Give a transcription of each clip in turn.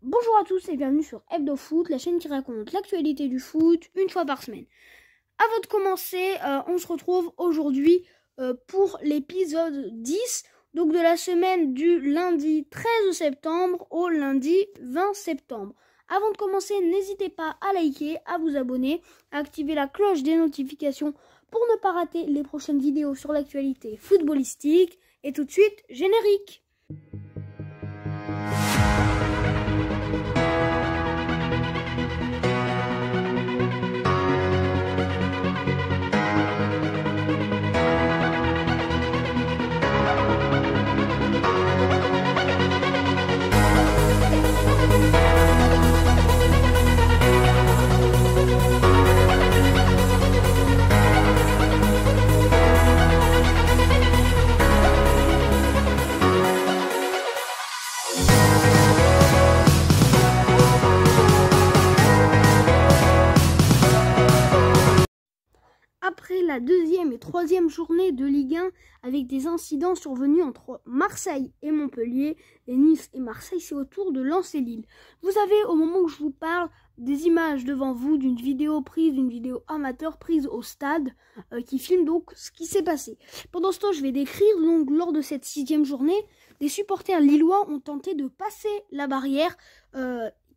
Bonjour à tous et bienvenue sur Hebdo Foot, la chaîne qui raconte l'actualité du foot une fois par semaine. Avant de commencer, on se retrouve aujourd'hui pour l'épisode 10, donc de la semaine du lundi 13 septembre au lundi 20 septembre. Avant de commencer, n'hésitez pas à liker, à vous abonner, à activer la cloche des notifications pour ne pas rater les prochaines vidéos sur l'actualité footballistique. Et tout de suite, générique! Après la deuxième et troisième journée de Ligue 1, avec des incidents survenus entre Marseille et Montpellier, et Nice et Marseille, c'est au tour de Lens et Lille. Vous avez, au moment où je vous parle, des images devant vous d'une vidéo amateur prise au stade, qui filme donc ce qui s'est passé. Pendant ce temps, je vais décrire, donc lors de cette sixième journée, des supporters lillois ont tenté de passer la barrière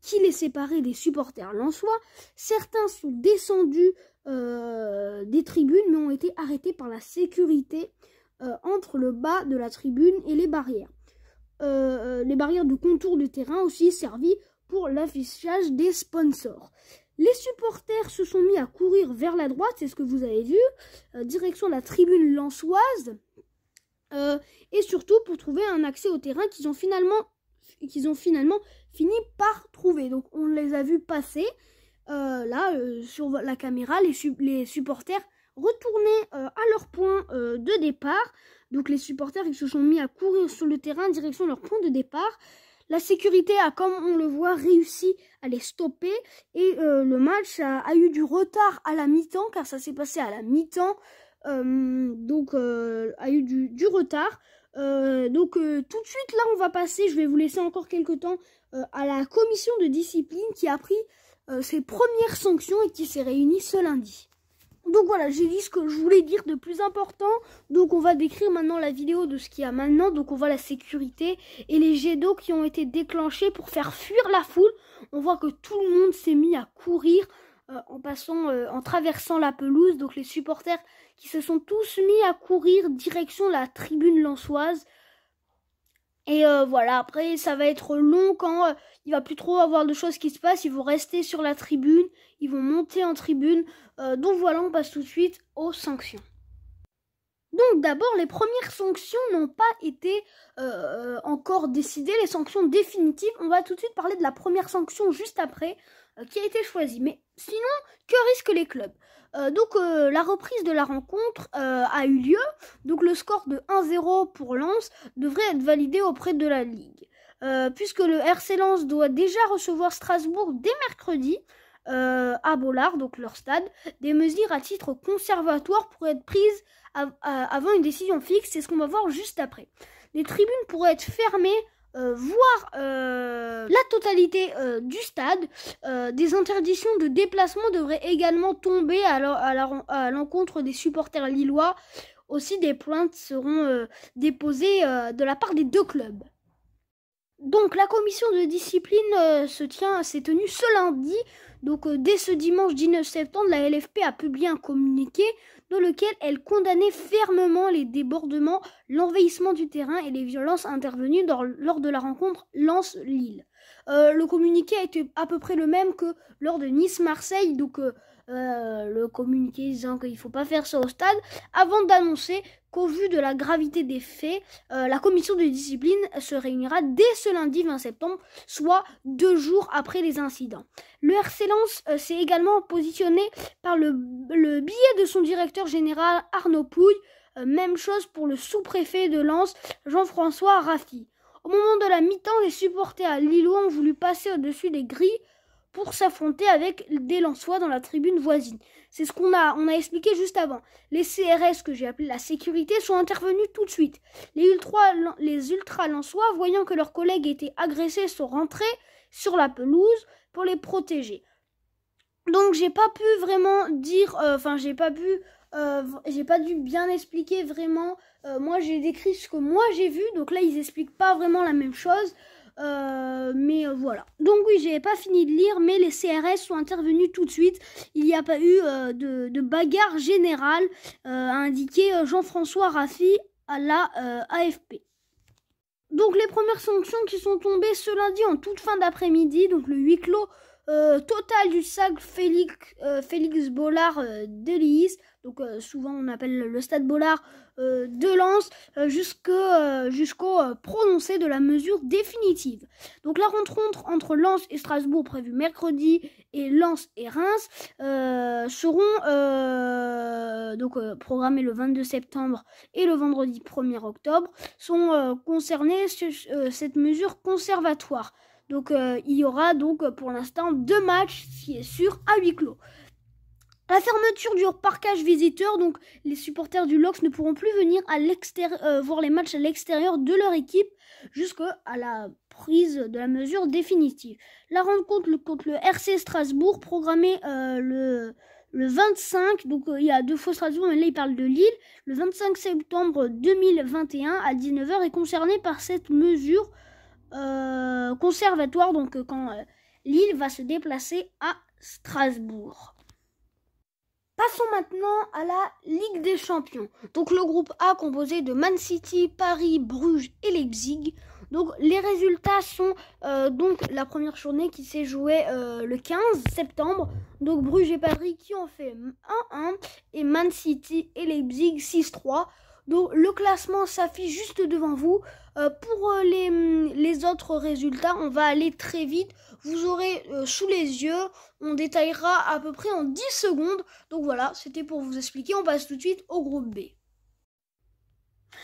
qui les séparait des supporters lensois. Certains sont descendus des tribunes mais ont été arrêtés par la sécurité entre le bas de la tribune et les barrières. Les barrières de contour de terrain aussi servi pour l'affichage des sponsors. Les supporters se sont mis à courir vers la droite, c'est ce que vous avez vu, direction la tribune lensoise, et surtout pour trouver un accès au terrain qu'ils ont finalement fini par trouver. Donc on les a vus passer sur la caméra, les supporters retournaient à leur point de départ. Donc les supporters ils se sont mis à courir sur le terrain en direction de leur point de départ. La sécurité a, comme on le voit, réussi à les stopper et le match a eu du retard à la mi-temps, car ça s'est passé à la mi-temps, a eu du retard. Tout de suite là on va passer, je vais vous laisser encore quelques temps, à la commission de discipline qui a pris ses premières sanctions et qui s'est réunie ce lundi. Donc voilà, j'ai dit ce que je voulais dire de plus important. Donc on va décrire maintenant la vidéo de ce qu'il y a maintenant. Donc on voit la sécurité et les jets d'eau qui ont été déclenchés pour faire fuir la foule. On voit que tout le monde s'est mis à courir en traversant la pelouse. Donc les supporters qui se sont tous mis à courir direction la tribune lensoise. Et voilà, après ça va être long quand il va plus trop avoir de choses qui se passent. Ils vont rester sur la tribune, ils vont monter en tribune. Donc voilà, on passe tout de suite aux sanctions. Donc d'abord, les premières sanctions n'ont pas été encore décidées, les sanctions définitives. On va tout de suite parler de la première sanction juste après, qui a été choisie. Mais sinon, que risquent les clubs ? La reprise de la rencontre a eu lieu. Donc le score de 1-0 pour Lens devrait être validé auprès de la Ligue. Puisque le RC Lens doit déjà recevoir Strasbourg dès mercredi à Bollard, donc leur stade. Des mesures à titre conservatoire pourraient être prises avant une décision fixe. C'est ce qu'on va voir juste après. Les tribunes pourraient être fermées, voire la totalité du stade. Des interdictions de déplacement devraient également tomber à l'encontre des supporters lillois. Aussi, des plaintes seront déposées de la part des deux clubs. Donc la commission de discipline s'est tenue ce lundi. Donc dès ce dimanche 19 septembre, la LFP a publié un communiqué dans lequel elle condamnait fermement les débordements, l'envahissement du terrain et les violences intervenues lors de la rencontre Lens-Lille. Le communiqué a été à peu près le même que lors de Nice-Marseille, donc le communiqué disant qu'il ne faut pas faire ça au stade, avant d'annoncer qu'au vu de la gravité des faits, la commission de discipline se réunira dès ce lundi 20 septembre, soit 2 jours après les incidents. Le RC Lens s'est également positionné par le biais de son directeur général Arnaud Pouille, même chose pour le sous-préfet de Lens, Jean-François Raffi. Au moment de la mi-temps, les supporters lillois ont voulu passer au-dessus des grilles pour s'affronter avec des Lensois dans la tribune voisine. C'est ce qu'on a expliqué juste avant. Les CRS, que j'ai appelé la sécurité, sont intervenus tout de suite. Les ultra lensois, voyant que leurs collègues étaient agressés, sont rentrés sur la pelouse pour les protéger. Donc j'ai pas pu vraiment dire, j'ai pas dû bien expliquer vraiment. Moi j'ai décrit ce que moi j'ai vu, donc là ils expliquent pas vraiment la même chose. Mais voilà. Donc oui, j'ai pas fini de lire, mais les CRS sont intervenus tout de suite. Il n'y a pas eu de bagarre générale, a indiqué Jean-François Raffi à la AFP. Donc les premières sanctions qui sont tombées ce lundi en toute fin d'après-midi, donc le huis clos total du stade Félix Bollard de Lys, donc souvent on appelle le stade Bollard de Lens, jusqu'au prononcé de la mesure définitive. Donc la rencontre entre Lens et Strasbourg prévue mercredi et Lens et Reims seront programmées le 22 septembre et le vendredi 1er octobre, sont concernés cette mesure conservatoire. Donc il y aura donc pour l'instant 2 matchs, ce qui est sûr, à huis clos. La fermeture du parquage visiteur, donc les supporters du LOSC ne pourront plus venir à voir les matchs à l'extérieur de leur équipe jusqu'à la prise de la mesure définitive. La rencontre contre le RC Strasbourg, programmée le 25, donc il y a 2 fois Strasbourg, mais là il parle de Lille, le 25 septembre 2021 à 19h, est concernée par cette mesure conservatoire, donc quand Lille va se déplacer à Strasbourg. Passons maintenant à la Ligue des Champions. Donc le groupe A composé de Man City, Paris, Bruges et Leipzig. Donc les résultats sont donc la première journée qui s'est jouée le 15 septembre. Donc Bruges et Paris qui ont fait 1-1 et Man City et Leipzig 6-3. Donc le classement s'affiche juste devant vous. Pour les autres résultats, on va aller très vite. Vous aurez sous les yeux, on détaillera à peu près en 10 secondes. Donc voilà, c'était pour vous expliquer. On passe tout de suite au groupe B.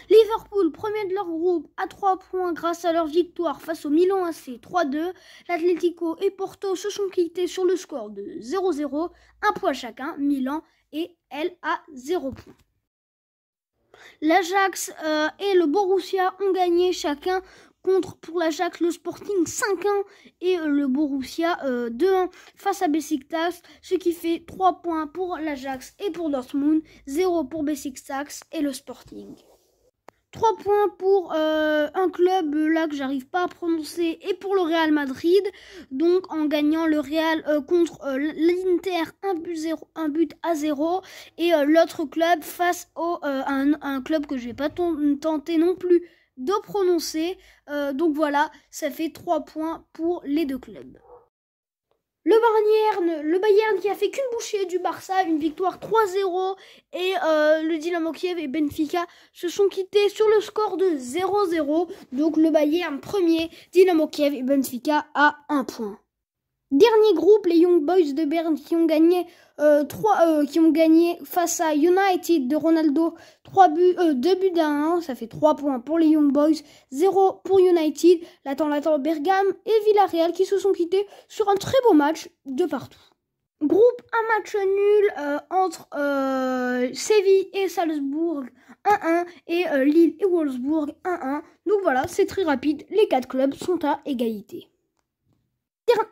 Liverpool, premier de leur groupe, à 3 points grâce à leur victoire face au Milan AC 3-2. L'Atlético et Porto se sont quittés sur le score de 0-0, 1 point chacun, Milan et elle à 0 points. L'Ajax et le Borussia ont gagné chacun pour l'Ajax le Sporting 5-1 et le Borussia 2-1 face à Beşiktaş, ce qui fait 3 points pour l'Ajax et pour Dortmund, 0 pour Beşiktaş et le Sporting. 3 points pour un club là que j'arrive pas à prononcer et pour le Real Madrid, donc en gagnant le Real contre l'Inter 1 but à 0 et l'autre club face un club que je vais pas tenter non plus de prononcer, donc voilà, ça fait 3 points pour les deux clubs. Le Bayern qui a fait qu'une bouchée du Barça, une victoire 3-0 et le Dynamo Kiev et Benfica se sont quittés sur le score de 0-0. Donc le Bayern premier, Dynamo Kiev et Benfica à 1 point. Dernier groupe, les Young Boys de Berne qui ont gagné face à United de Ronaldo 2 buts à 1, ça fait 3 points pour les Young Boys, 0 pour United, l'Atalanta Bergame et Villarreal qui se sont quittés sur un très beau match de partout. Groupe, un match nul entre Séville et Salzbourg 1-1 et Lille et Wolfsburg 1-1. Donc voilà, c'est très rapide, les 4 clubs sont à égalité.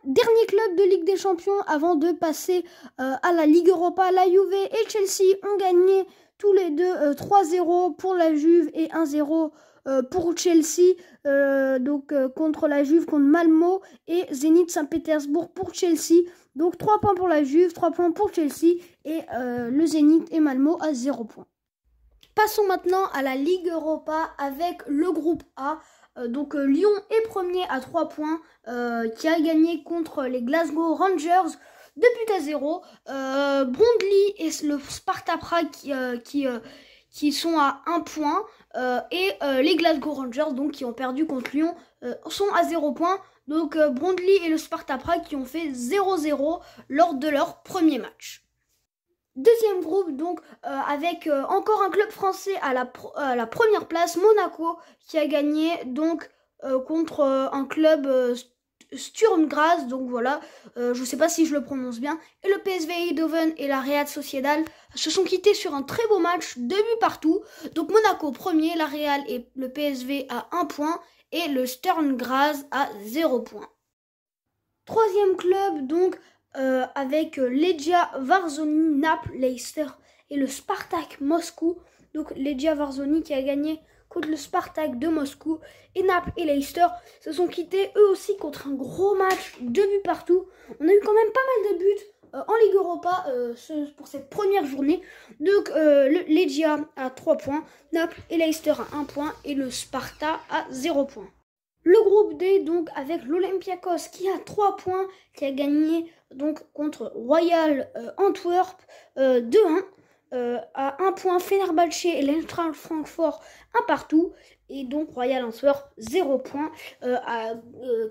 Dernier club de Ligue des Champions avant de passer à la Ligue Europa. La Juve et Chelsea ont gagné tous les deux 3-0 pour la Juve et 1-0 pour Chelsea. Contre la Juve, contre Malmö et Zénith Saint-Pétersbourg pour Chelsea. Donc 3 points pour la Juve, 3 points pour Chelsea et le Zénith et Malmö à 0 points. Passons maintenant à la Ligue Europa avec le groupe A. Lyon est premier à 3 points, qui a gagné contre les Glasgow Rangers 2 buts à 0. Brondby et le Sparta Prague qui sont à 1 point et les Glasgow Rangers donc, qui ont perdu contre Lyon sont à 0 points. Donc Brondby et le Sparta Prague qui ont fait 0-0 lors de leur premier match. Deuxième groupe, donc avec encore un club français à la première place, Monaco, qui a gagné donc contre un club Sturm Graz, donc voilà, je sais pas si je le prononce bien, et le PSV Eindhoven et la Real Sociedad se sont quittés sur un très beau match, 2 buts partout. Donc Monaco premier, la Real et le PSV à 1 point, et le Sturm Graz à 0 point. Troisième club, donc, avec Legia Varsovie, Naples, Leicester et le Spartak Moscou. Donc Legia Varsovie qui a gagné contre le Spartak de Moscou. Et Naples et Leicester se sont quittés eux aussi contre un gros match, 2 buts partout. On a eu quand même pas mal de buts en Ligue Europa pour cette première journée. Donc le Legia à 3 points, Naples et Leicester à 1 point et le Sparta à 0 point. Le groupe D, donc, avec l'Olympiakos qui a 3 points, qui a gagné donc contre Royal Antwerp 2-1. À 1 point, Fenerbahçe et l'Eintracht Francfort 1 partout. Et donc Royal Antwerp 0 point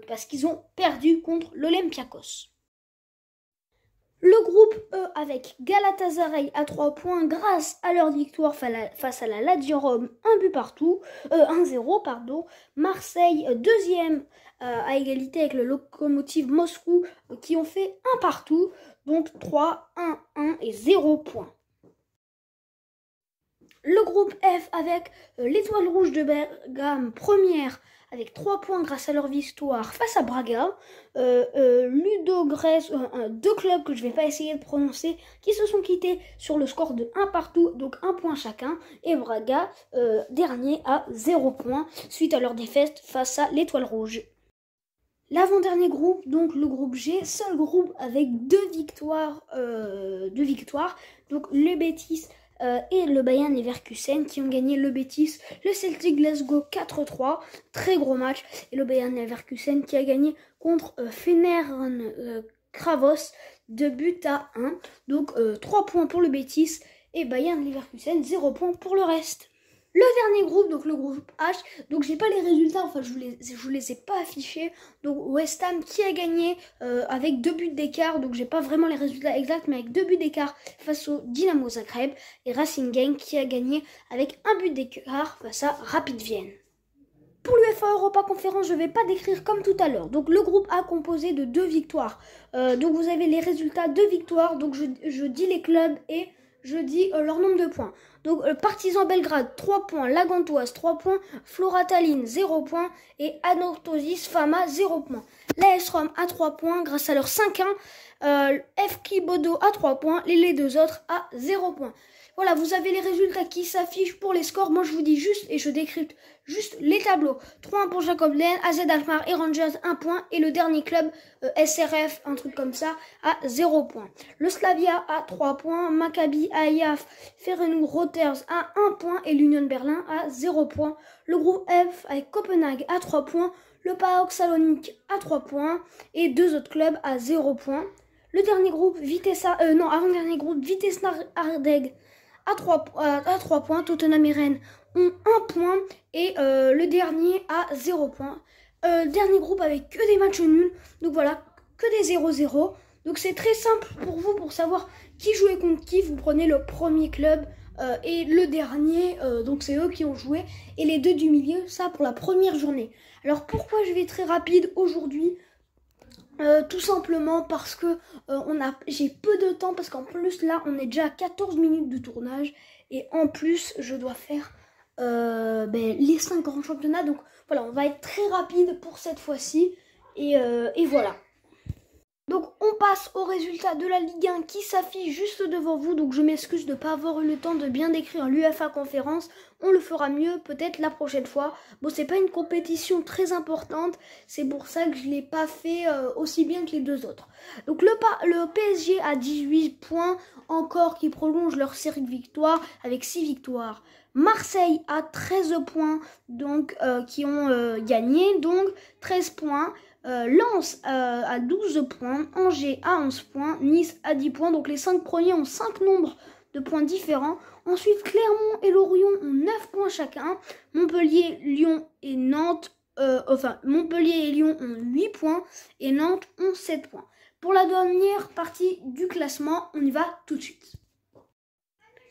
parce qu'ils ont perdu contre l'Olympiakos. Le groupe E avec Galatasaray à 3 points grâce à leur victoire face à la Lazio Rome, 1-0 pardon. Marseille deuxième à égalité avec le Lokomotiv Moscou qui ont fait 1 partout. Donc 3, 1, 1 et 0 points. Le groupe F avec l'Étoile Rouge de Bergame première avec 3 points grâce à leur victoire face à Braga. Ludogorets, 2 clubs que je ne vais pas essayer de prononcer, qui se sont quittés sur le score de 1 partout, donc 1 point chacun. Et Braga, dernier à 0 points, suite à leur défaite face à l'Étoile Rouge. L'avant-dernier groupe, donc le groupe G, seul groupe avec 2 victoires. Donc le Betis et le Bayern Leverkusen qui ont gagné le Betis, le Celtic Glasgow 4-3, très gros match, et le Bayern Leverkusen qui a gagné contre Fenerbahçe 2 buts à 1. Donc 3 points pour le Betis et Bayern Leverkusen 0 points pour le reste. Le dernier groupe, donc le groupe H, donc j'ai pas les résultats, enfin je vous les ai pas affichés. Donc West Ham qui a gagné avec 2 buts d'écart, donc j'ai pas vraiment les résultats exacts, mais avec 2 buts d'écart face au Dynamo Zagreb. Et Racing Genk qui a gagné avec 1 but d'écart face à Rapid Vienne. Pour l'UEFA Europa Conference, je ne vais pas décrire comme tout à l'heure. Donc le groupe A composé de 2 victoires. Donc vous avez les résultats de victoires, donc je dis les clubs et je dis leur nombre de points. Donc Partizan Belgrade 3 points, Lagantoise 3 points, Flora Tallinn 0 points et Anorthosis Fama 0 points. L'AS Rome à 3 points grâce à leur 5-1, FK Bodo à 3 points, les 2 autres à 0 points. Voilà, vous avez les résultats qui s'affichent pour les scores. Moi, je vous dis juste et je décrypte juste les tableaux. 3-1 pour Jacob Lehn, AZ Alkmaar et Rangers 1 point. Et le dernier club, SRF, un truc comme ça, à 0 point. Le Slavia à 3 points, Maccabi Haïf, Ferenc Rotterdam à 1 point et l'Union Berlin à 0 point. Le groupe F avec Copenhague à 3 points, le PAOK Salonique à 3 points et 2 autres clubs à 0 points. Le dernier groupe, avant-dernier groupe, Vitesse Ardègue à 3 points, Tottenham et Rennes ont 1 point et le dernier à 0 points. Dernier groupe avec que des matchs nuls, donc voilà, que des 0-0. Donc c'est très simple pour vous pour savoir qui jouait contre qui. Vous prenez le premier club et le dernier, donc c'est eux qui ont joué, et les 2 du milieu, ça pour la première journée. Alors pourquoi je vais très rapide aujourd'hui ? Tout simplement parce que j'ai peu de temps, parce qu'en plus là on est déjà à 14 minutes de tournage et en plus je dois faire les 5 grands championnats, donc voilà, on va être très rapide pour cette fois-ci et voilà. Donc on passe au résultat de la Ligue 1 qui s'affiche juste devant vous. Donc je m'excuse de ne pas avoir eu le temps de bien décrire l'UEFA Conférence. On le fera mieux peut-être la prochaine fois. Bon, c'est pas une compétition très importante. C'est pour ça que je ne l'ai pas fait aussi bien que les 2 autres. Donc le PSG a 18 points encore qui prolongent leur série de victoires avec 6 victoires. Marseille a 13 points donc qui ont gagné, donc 13 points. Lens à 12 points, Angers à 11 points, Nice à 10 points. Donc les 5 premiers ont 5 nombres de points différents. Ensuite, Clermont et Lorient ont 9 points chacun. Montpellier, Lyon et Nantes, Montpellier et Lyon ont 8 points et Nantes ont 7 points. Pour la dernière partie du classement, on y va tout de suite.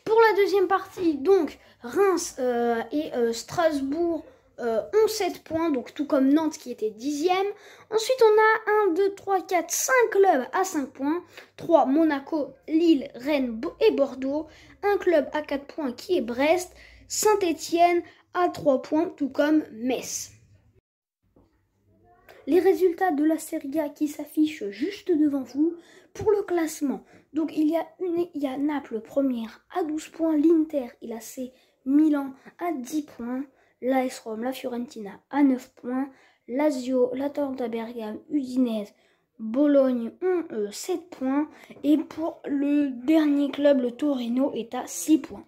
Pour la deuxième partie, donc Reims et Strasbourg ont 7 points, donc tout comme Nantes qui était 10e. Ensuite, on a 1, 2, 3, 4, 5 clubs à 5 points. 3, Monaco, Lille, Rennes et Bordeaux. Un club à 4 points qui est Brest. Saint-Étienne à 3 points, tout comme Metz. Les résultats de la Serie A qui s'affichent juste devant vous pour le classement. Donc il y a Naples première à 12 points, l'Inter et l'AC Milan à 10 points, l'AS Rome, la Fiorentina à 9 points, Lazio, l'Atalanta Bergame, Udinese, Bologne ont 7 points et pour le dernier club, le Torino, est à 6 points.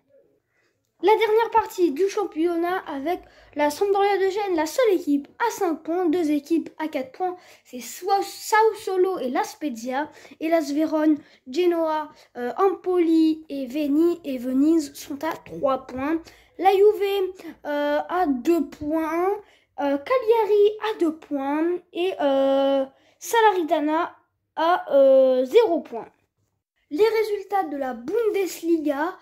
La dernière partie du championnat avec la Sampdoria de Gênes, la seule équipe à 5 points, 2 équipes à 4 points, c'est Sassuolo et la Spezia, et la Vérone, Genoa, Empoli et Venise sont à 3 points. La Juve à 2 points, Cagliari à 2 points et Salernitana à 0 points. Les résultats de la Bundesliga.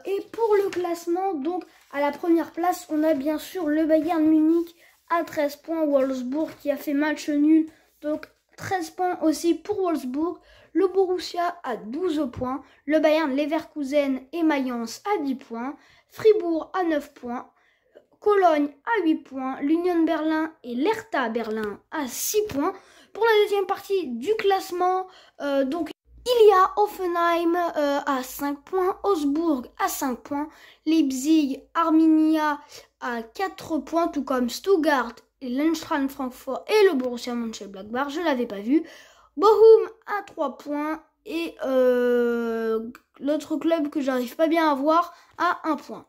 Et pour le classement, donc à la première place, on a bien sûr le Bayern Munich à 13 points, Wolfsburg qui a fait match nul, donc 13 points aussi pour Wolfsburg, le Borussia à 12 points, le Bayern Leverkusen et Mayence à 10 points, Fribourg à 9 points, Cologne à 8 points, l'Union Berlin et l'Hertha Berlin à 6 points. Pour la deuxième partie du classement, donc il y a Hoffenheim à 5 points, Augsbourg à 5 points, Leipzig, Arminia à 4 points, tout comme Stuttgart et l'Eintracht Francfort et le Borussia Mönchengladbach, je ne l'avais pas vu. Bochum à 3 points et l'autre club que j'arrive pas bien à voir à 1 point.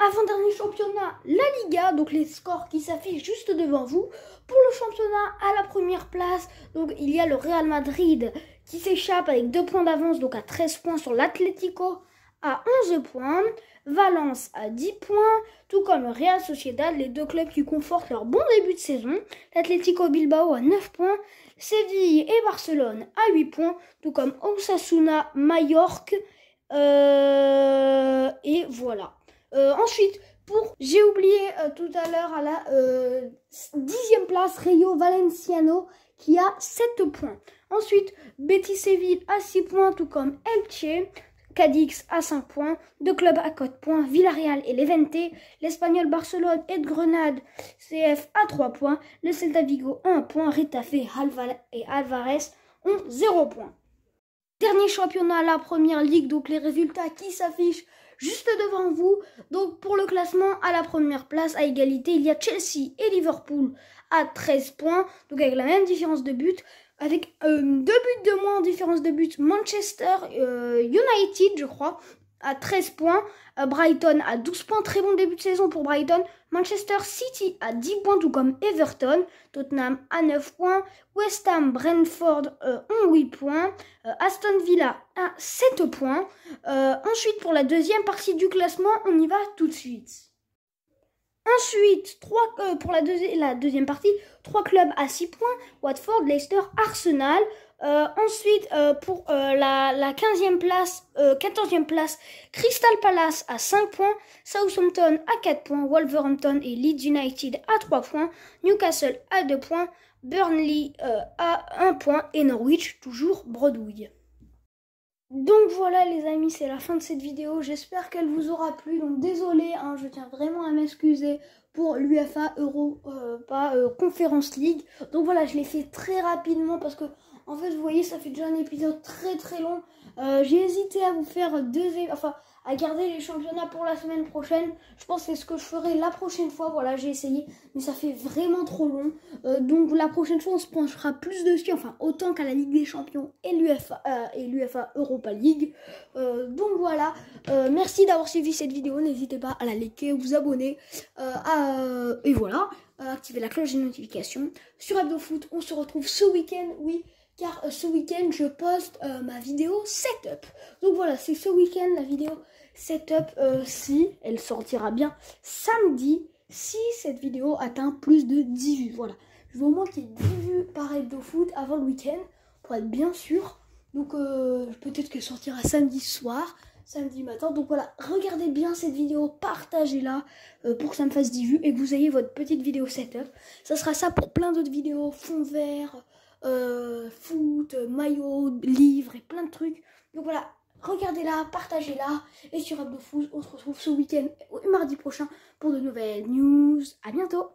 Avant-dernier championnat, la Liga, donc les scores qui s'affichent juste devant vous. Pour le championnat, à la première place, donc il y a le Real Madrid qui s'échappe avec 2 points d'avance, donc à 13 points sur l'Atlético à 11 points. Valence à 10 points, tout comme le Real Sociedad, les deux clubs qui confortent leur bon début de saison. L'Atlético Bilbao à 9 points, Séville et Barcelone à 8 points, tout comme Osasuna, Majorque, et voilà. Ensuite, j'ai oublié tout à l'heure à la 10e place, Rayo Valenciano qui a 7 points. Ensuite, Betis Séville à 6 points, tout comme Elche, Cadix à 5 points, 2 clubs à 4 points, Villarreal et Levante, l'Espagnol Barcelone et Grenade CF à 3 points, le Celta Vigo à 1 point, Retafe et Alvarez ont 0 points. Dernier championnat, la première ligue, donc les résultats qui s'affichent juste devant vous. Donc pour le classement, à la première place, à égalité, il y a Chelsea et Liverpool à 13 points, donc avec la même différence de but. Avec 2 buts de moins en différence de but, Manchester United, je crois, à 13 points. Brighton à 12 points, très bon début de saison pour Brighton. Manchester City à 10 points, tout comme Everton. Tottenham à 9 points. West Ham, Brentford ont 8 points. Aston Villa à 7 points. Ensuite, pour la deuxième partie du classement, on y va tout de suite. Ensuite, pour la deuxième partie, 3 clubs à 6 points. Watford, Leicester, Arsenal. Ensuite, pour la 15e place, 14e place, Crystal Palace à 5 points, Southampton à 4 points, Wolverhampton et Leeds United à 3 points, Newcastle à 2 points, Burnley à 1 point et Norwich toujours bredouille. Donc voilà les amis, c'est la fin de cette vidéo, j'espère qu'elle vous aura plu, donc désolé, hein, je tiens vraiment à m'excuser pour l'UEFA Europa Conference League. Donc voilà, je l'ai fait très rapidement parce que en fait vous voyez ça fait déjà un épisode très long. J'ai hésité à vous faire à garder les championnats pour la semaine prochaine. Je pense que c'est ce que je ferai la prochaine fois. Voilà, j'ai essayé, mais ça fait vraiment trop long. Donc la prochaine fois, on se penchera plus dessus, enfin autant qu'à la Ligue des Champions et l'UEFA Europa League. Donc voilà, merci d'avoir suivi cette vidéo. N'hésitez pas à la liker, vous abonner, et voilà, activer la cloche des notifications. Sur HebdoFoot, on se retrouve ce week-end, oui. Car ce week-end, je poste ma vidéo setup. Donc voilà, c'est ce week-end la vidéo setup. Si elle sortira bien samedi, si cette vidéo atteint plus de 10 vues. Voilà, je veux au moins qu'il y ait 10 vues par HebdoFoot avant le week-end, pour être bien sûr. Donc peut-être qu'elle sortira samedi soir. samedi matin. Donc voilà, regardez bien cette vidéo, partagez-la pour que ça me fasse 10 vues et que vous ayez votre petite vidéo setup. Ça sera ça pour plein d'autres vidéos, fond vert, foot, maillot, livre et plein de trucs. Donc voilà, regardez-la, partagez-la. Et sur Abdou Fouz, on se retrouve ce week-end et mardi prochain pour de nouvelles news. À bientôt!